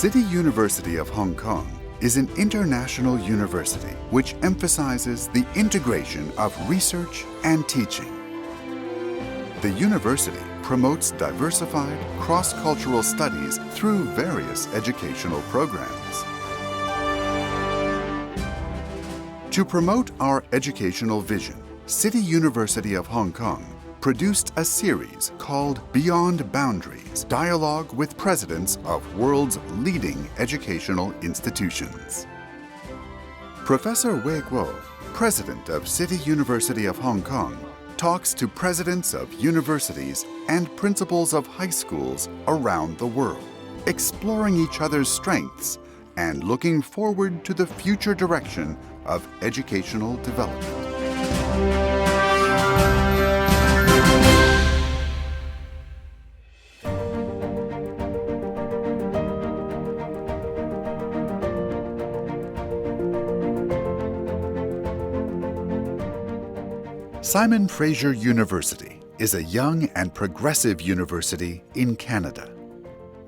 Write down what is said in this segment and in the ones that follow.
City University of Hong Kong is an international university which emphasizes the integration of research and teaching. The university promotes diversified, cross-cultural studies through various educational programs. To promote our educational vision, City University of Hong Kong produced a series called Beyond Boundaries, Dialogue with Presidents of World's Leading Educational Institutions. Professor Way Kuo, President of City University of Hong Kong, talks to presidents of universities and principals of high schools around the world, exploring each other's strengths and looking forward to the future direction of educational development. Simon Fraser University is a young and progressive university in Canada.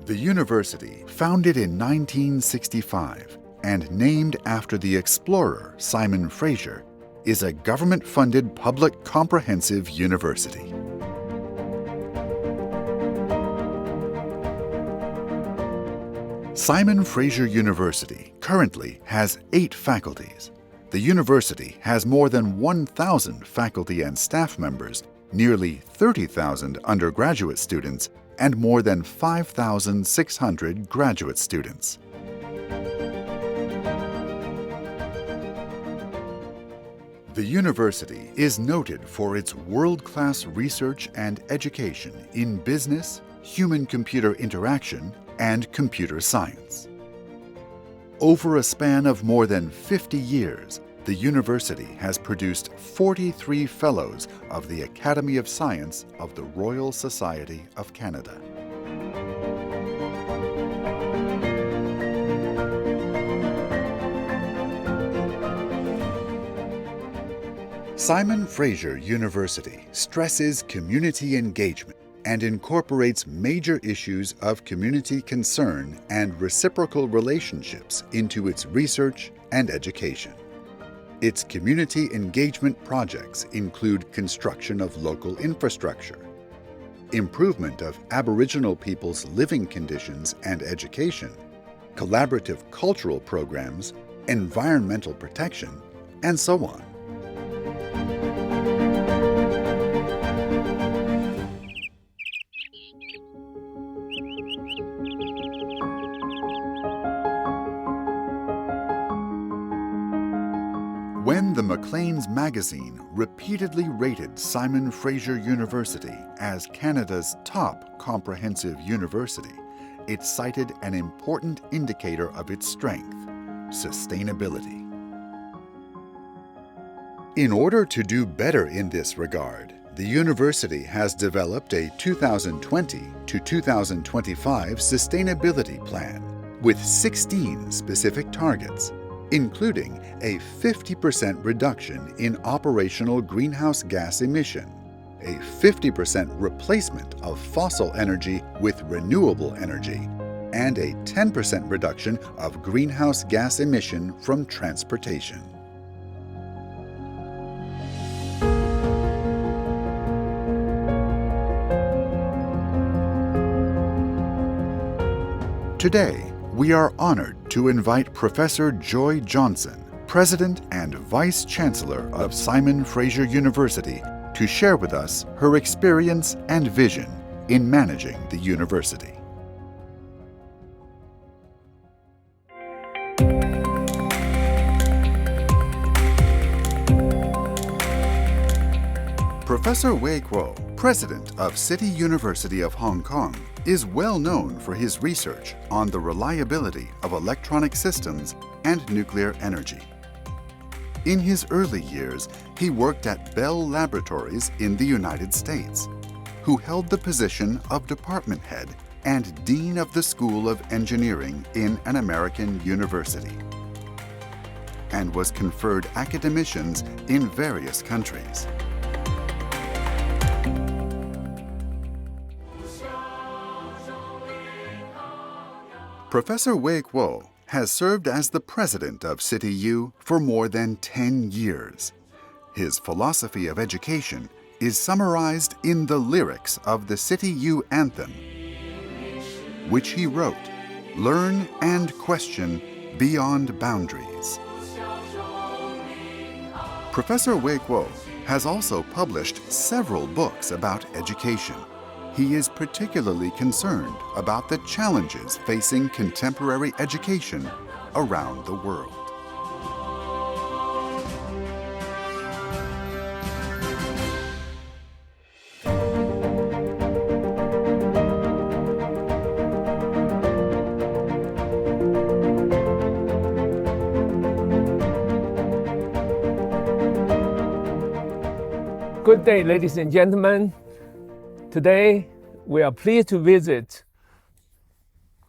The university, founded in 1965 and named after the explorer Simon Fraser, is a government-funded public comprehensive university. Simon Fraser University currently has 8 faculties. The university has more than 1,000 faculty and staff members, nearly 30,000 undergraduate students, and more than 5,600 graduate students. The university is noted for its world-class research and education in business, human-computer interaction, and computer science. Over a span of more than 50 years, the university has produced 43 Fellows of the Academy of Science of the Royal Society of Canada. Simon Fraser University stresses community engagement and incorporates major issues of community concern and reciprocal relationships into its research and education. Its community engagement projects include construction of local infrastructure, improvement of Aboriginal people's living conditions and education, collaborative cultural programs, environmental protection, and so on. When the Maclean's magazine repeatedly rated Simon Fraser University as Canada's top comprehensive university, it cited an important indicator of its strength: sustainability. In order to do better in this regard, the university has developed a 2020 to 2025 sustainability plan with 16 specific targets, including a 50% reduction in operational greenhouse gas emission, a 50% replacement of fossil energy with renewable energy, and a 10% reduction of greenhouse gas emission from transportation. Today, we are honored to invite Professor Joy Johnson, President and Vice Chancellor of Simon Fraser University, to share with us her experience and vision in managing the university. Professor Way Kuo, President of City University of Hong Kong, is well known for his research on the reliability of electronic systems and nuclear energy. In his early years, he worked at Bell Laboratories in the United States, who held the position of department head and dean of the School of Engineering in an American university, and was conferred academicians in various countries. Professor Way Kuo has served as the president of CityU for more than 10 years. His philosophy of education is summarized in the lyrics of the CityU anthem, which he wrote, "Learn and question beyond boundaries." Professor Way Kuo has also published several books about education. He is particularly concerned about the challenges facing contemporary education around the world. Good day, ladies and gentlemen. Today, we are pleased to visit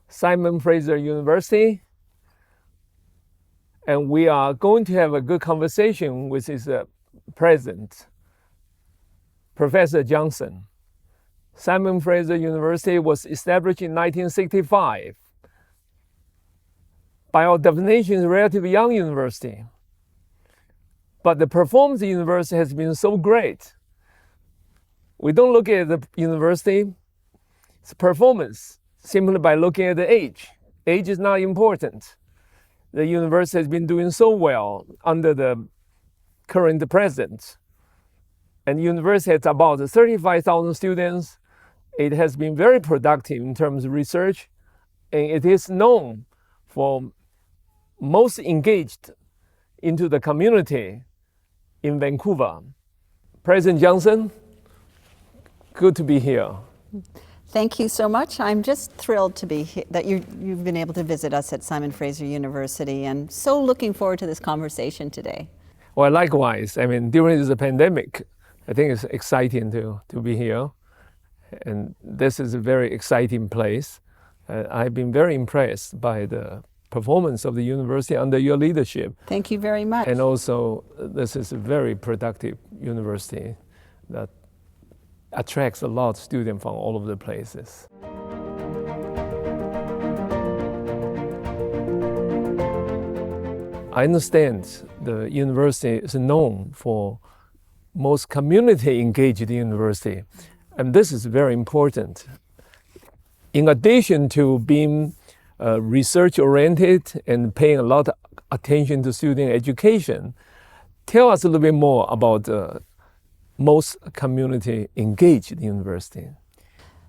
Simon Fraser University, and we are going to have a good conversation with its president, Professor Johnson. Simon Fraser University was established in 1965. By our definition, it's a relatively young university. But the performance of the university has been so great. We don't look at the university's performance simply by looking at the age. Age is not important. The university has been doing so well under the current president. And the university has about 35,000 students. It has been very productive in terms of research, and it is known for most engaged into the community in Vancouver. President Johnson, good to be here. Thank you so much. I'm just thrilled to be here, that you've been able to visit us at Simon Fraser University, and so looking forward to this conversation today. Well, likewise. I mean, during the pandemic, I think it's exciting to be here. And this is a very exciting place. I've been very impressed by the performance of the university under your leadership. Thank you very much. And also, this is a very productive university that attracts a lot of students from all over the places. I understand the university is known for most community engaged university, and this is very important. In addition to being research oriented and paying a lot of attention to student education, tell us a little bit more about the most community engaged university.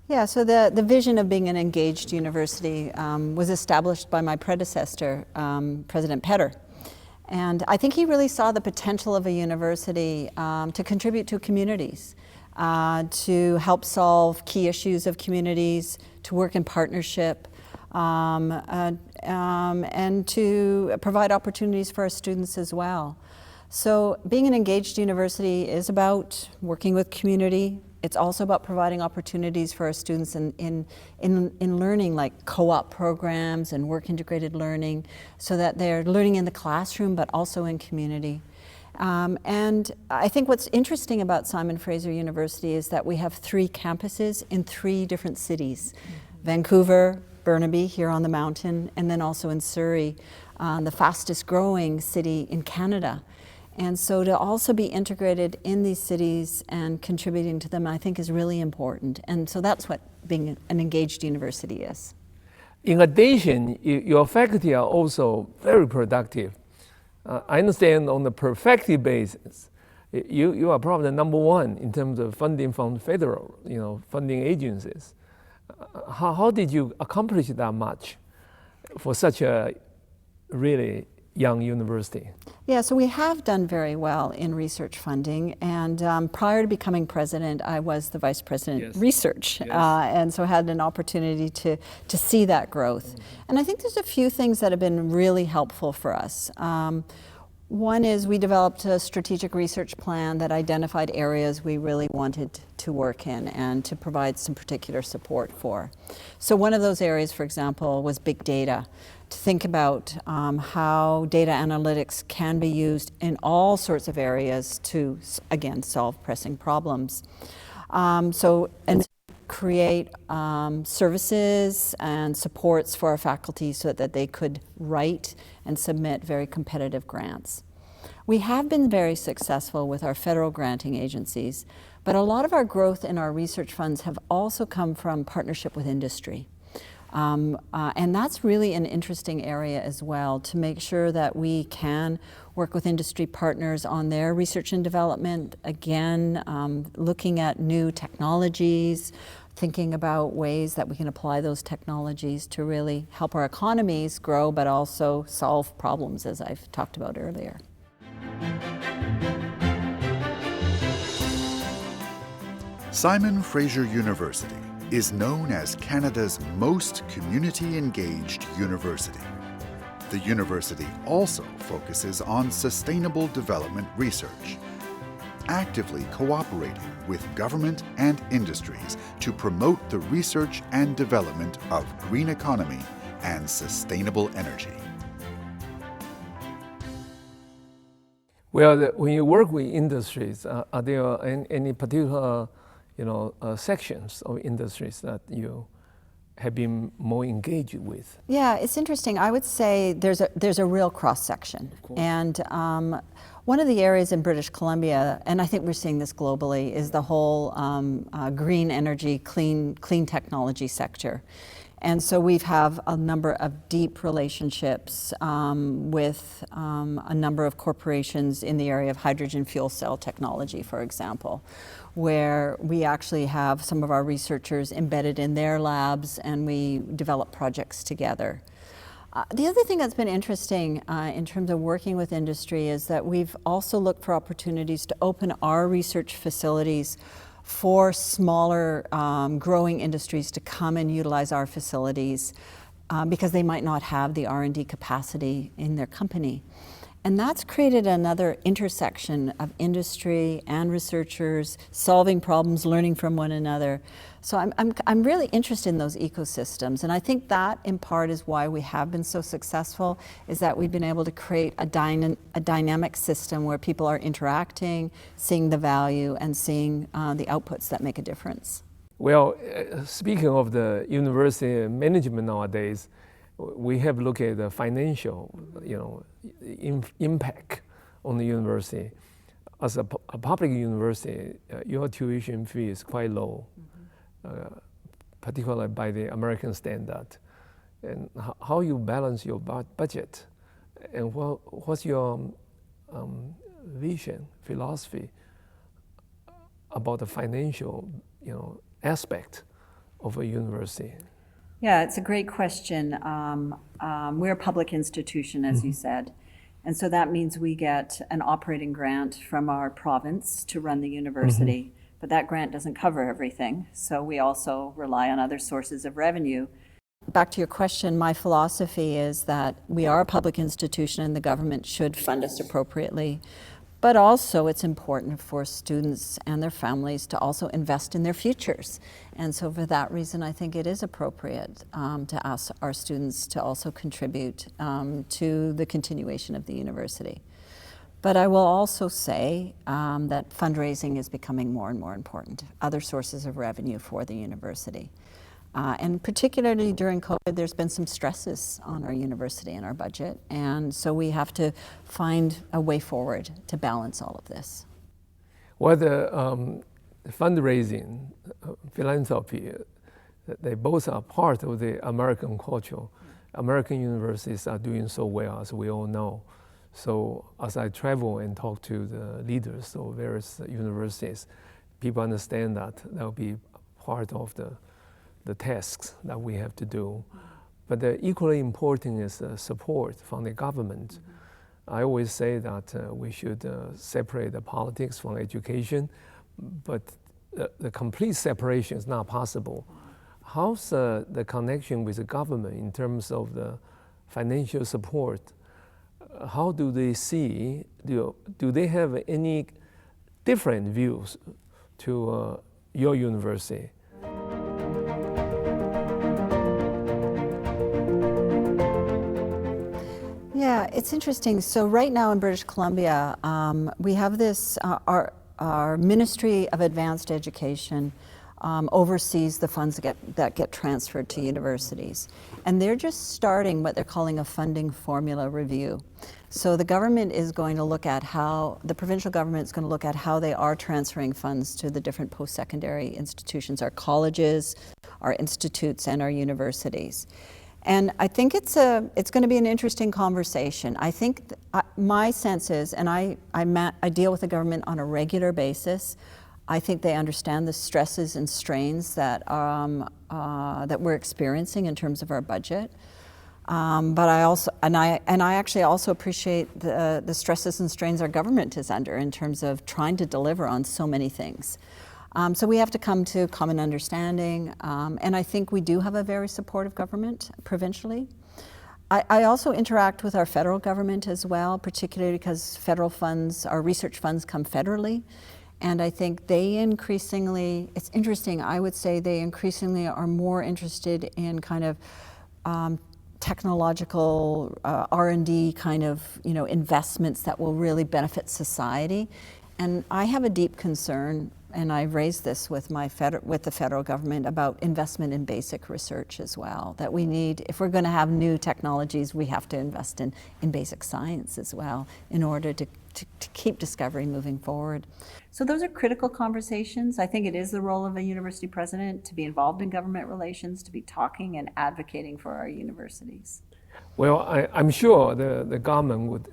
Yeah, so the vision of being an engaged university was established by my predecessor, President Petter. And I think he really saw the potential of a university to contribute to communities, to help solve key issues of communities, to work in partnership, and to provide opportunities for our students as well. So being an engaged university is about working with community. It's also about providing opportunities for our students in learning, like co-op programs and work integrated learning, so that they're learning in the classroom but also in community. And I think what's interesting about Simon Fraser University is that we have 3 campuses in 3 different cities. Vancouver, Burnaby here on the mountain, and then also in Surrey, the fastest growing city in Canada. And so to also be integrated in these cities and contributing to them, I think is really important. And so that's what being an engaged university is. In addition, your faculty are also very productive. I understand on the per faculty basis, you are probably the number 1 in terms of funding from federal, funding agencies. How did you accomplish that much for such a really young university? Yeah, so we have done very well in research funding, and prior to becoming president, I was the vice president research, and so had an opportunity to see that growth. And I think there's a few things that have been really helpful for us. One is we developed a strategic research plan that identified areas we really wanted to work in and to provide some particular support for. So one of those areas, for example, was big data, to think about how data analytics can be used in all sorts of areas to, again, solve pressing problems. And create services and supports for our faculty so that they could write and submit very competitive grants. We have been very successful with our federal granting agencies, but a lot of our growth in our research funds have also come from partnership with industry. And that's really an interesting area as well, to make sure that we can work with industry partners on their research and development, again, looking at new technologies, thinking about ways that we can apply those technologies to really help our economies grow, but also solve problems, as I've talked about earlier. Simon Fraser University is known as Canada's most community-engaged university. The university also focuses on sustainable development research, actively cooperating with government and industries to promote the research and development of green economy and sustainable energy. Well, when you work with industries, are there any particular sections of industries that you have been more engaged with? Yeah, it's interesting. I would say there's a real cross-section. And one of the areas in British Columbia, and I think we're seeing this globally, is the whole green energy, clean technology sector. And so we have a number of deep relationships with a number of corporations in the area of hydrogen fuel cell technology, for example, where we actually have some of our researchers embedded in their labs and we develop projects together. The other thing that's been interesting in terms of working with industry is that we've also looked for opportunities to open our research facilities for smaller growing industries to come and utilize our facilities because they might not have the R&D capacity in their company. And that's created another intersection of industry and researchers solving problems, learning from one another. So I'm really interested in those ecosystems, and I think that in part is why we have been so successful, is that we've been able to create a dynamic system where people are interacting, seeing the value, and seeing the outputs that make a difference. Well, speaking of the university management nowadays, we have looked at the financial, impact on the university. As a public university, your tuition fee is quite low, particularly by the American standard. And how you balance your budget, and what's your vision, philosophy about the financial, aspect of a university? Yeah, it's a great question. We're a public institution, as you said, and so that means we get an operating grant from our province to run the university, but that grant doesn't cover everything, so we also rely on other sources of revenue. Back to your question, my philosophy is that we are a public institution and the government should fund us appropriately, but also it's important for students and their families to also invest in their futures. And so for that reason, I think it is appropriate to ask our students to also contribute to the continuation of the university. But I will also say that fundraising is becoming more and more important, other sources of revenue for the university. And particularly during COVID, there's been some stresses on our university and our budget. And so we have to find a way forward to balance all of this. Well, the fundraising, philanthropy, they both are part of the American culture. American universities are doing so well, as we all know. So as I travel and talk to the leaders of various universities, people understand that will be part of the tasks that we have to do. But equally important is support from the government. I always say that we should separate the politics from education, but the complete separation is not possible. How's the connection with the government in terms of the financial support? How do they see, do they have any different views to your university? Yeah, it's interesting. So right now in British Columbia, we have this, our Ministry of Advanced Education oversees the funds that get transferred to universities. And they're just starting what they're calling a funding formula review. So the government is going to look at the provincial government is going to look at how they are transferring funds to the different post-secondary institutions, our colleges, our institutes, and our universities. And I think it's going to be an interesting conversation. I think my sense is, and I deal with the government on a regular basis, I think they understand the stresses and strains that we're experiencing in terms of our budget. But I actually also appreciate the stresses and strains our government is under in terms of trying to deliver on so many things. So we have to come to common understanding, and I think we do have a very supportive government provincially. I also interact with our federal government as well, particularly because federal funds, our research funds come federally. And I think they increasingly, it's interesting, I would say they increasingly are more interested in kind of technological R&D kind of investments that will really benefit society. And I have a deep concern, and I've raised this with the federal government, about investment in basic research as well. That we need, if we're going to have new technologies, we have to invest in basic science as well in order to keep discovery moving forward. So those are critical conversations. I think it is the role of a university president to be involved in government relations, to be talking and advocating for our universities. Well, I'm sure the government would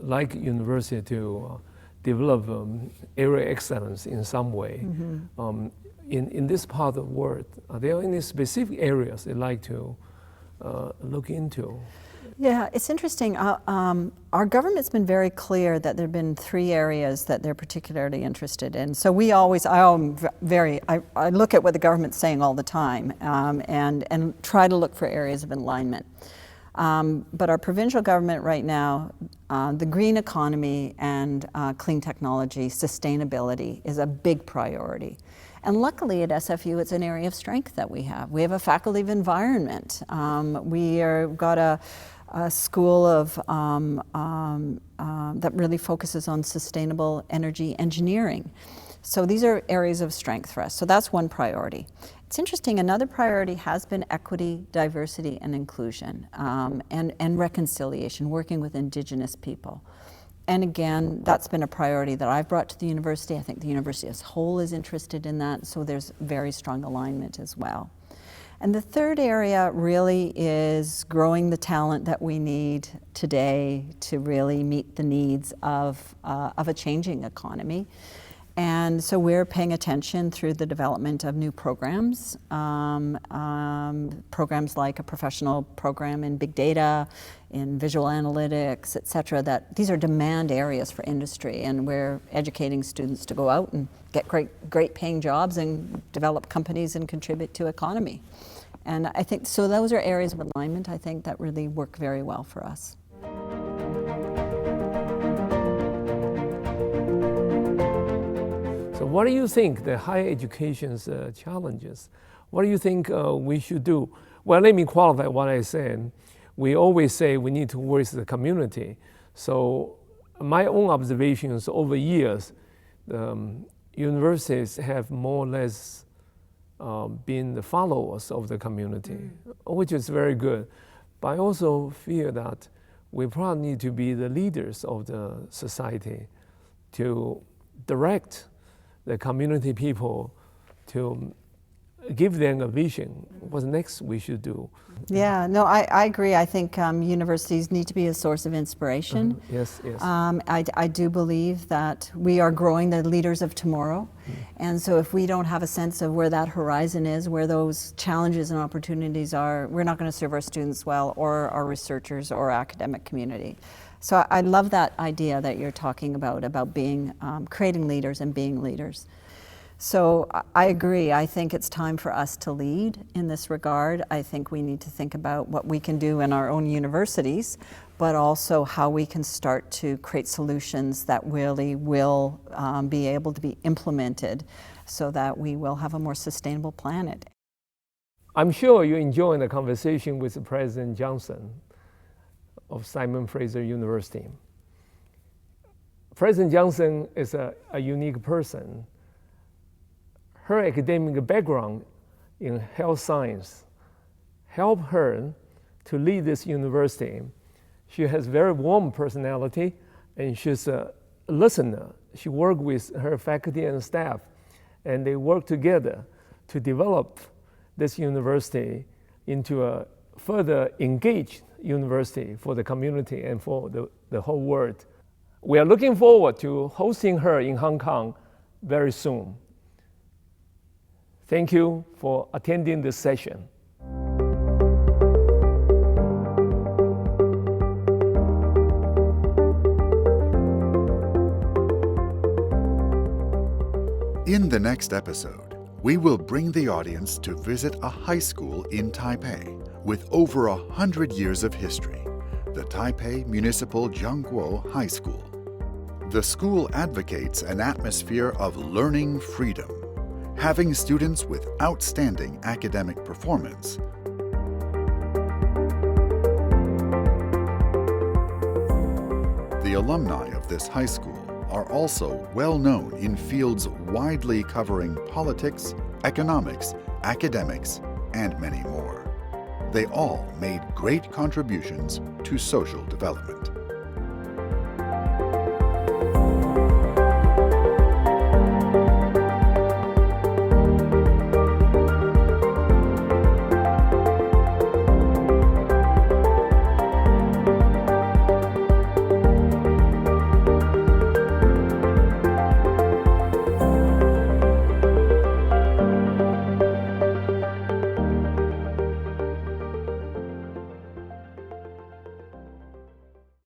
like university to develop area excellence in some way. Mm-hmm. In this part of the world, are there any specific areas they'd like to look into? Yeah, it's interesting. Our government's been very clear that there have been 3 areas that they're particularly interested in. So I look at what the government's saying all the time and try to look for areas of alignment. But our provincial government right now, the green economy and clean technology, sustainability is a big priority. And luckily at SFU, it's an area of strength that we have. We have a faculty of environment. We've got a school of that really focuses on sustainable energy engineering. So these are areas of strength for us. So that's one priority. It's interesting, another priority has been equity, diversity, and inclusion, and reconciliation, working with Indigenous people. And again, that's been a priority that I've brought to the university. I think the university as a whole is interested in that, so there's very strong alignment as well. And the third area really is growing the talent that we need today to really meet the needs of a changing economy. And so we're paying attention through the development of new programs, programs like a professional program in big data, in visual analytics, et cetera, that these are demand areas for industry, and we're educating students to go out and get great paying jobs and develop companies and contribute to economy. And I think, so those are areas of alignment, I think, that really work very well for us. So what do you think the higher education's challenges? What do you think we should do? Well, let me qualify what I said. We always say we need to work with the community. So my own observations over years, universities have more or less been the followers of the community, which is very good. But I also feel that we probably need to be the leaders of the society to direct the community people, to give them a vision, what's next we should do. Yeah, no, I agree. I think universities need to be a source of inspiration. Yes, yes. I do believe that we are growing the leaders of tomorrow. And so if we don't have a sense of where that horizon is, where those challenges and opportunities are, we're not going to serve our students well, or our researchers or academic community. So I love that idea that you're talking about being, creating leaders and being leaders. So I agree. I think it's time for us to lead in this regard. I think we need to think about what we can do in our own universities, but also how we can start to create solutions that really will be able to be implemented so that we will have a more sustainable planet. I'm sure you're enjoying the conversation with President Johnson of Simon Fraser University. President Johnson is a unique person. her academic background in health science helped her to lead this university. She has very warm personality, and she's a listener. She worked with her faculty and staff, and they work together to develop this university into a further engaged university for the community and for the whole world. We are looking forward to hosting her in Hong Kong very soon. Thank you for attending this session. In the next episode, we will bring the audience to visit a high school in Taipei with over 100 years of history, the Taipei Municipal Jiangguo High School. The school advocates an atmosphere of learning freedom, having students with outstanding academic performance. The alumni of this high school are also well known in fields widely covering politics, economics, academics, and many more. They all made great contributions to social development.